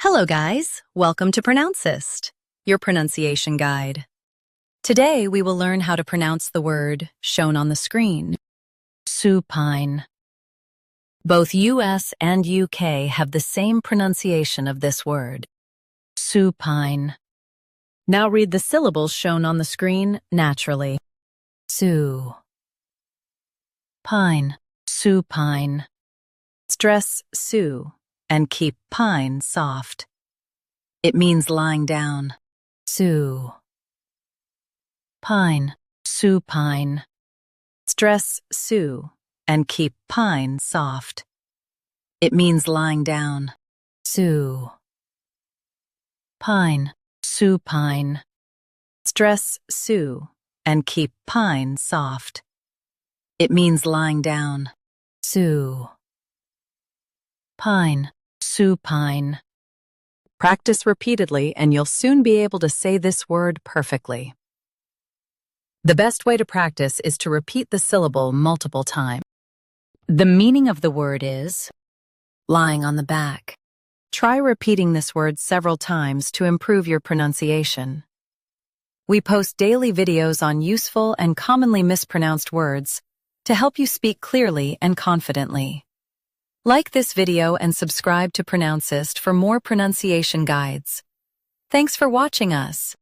Hello guys, welcome to Pronouncist, your pronunciation guide. Today we will learn how to pronounce the word shown on the screen, supine. Both US and UK have the same pronunciation of this word, supine. Now read the syllables shown on the screen naturally. Su, pine, supine. Stress su and keep pine soft. It means lying down. Su, pine, supine. Stress su and keep pine soft. It means lying down. Su, pine, supine. Stress su and keep pine soft. It means lying down. Su, pine, supine. Practice repeatedly and you'll soon be able to say this word perfectly. The best way to practice is to repeat the syllable multiple times. The meaning of the word is lying on the back. Try repeating this word several times to improve your pronunciation. We post daily videos on useful and commonly mispronounced words to help you speak clearly and confidently. Like this video and subscribe to Pronouncist for more pronunciation guides. Thanks for watching us.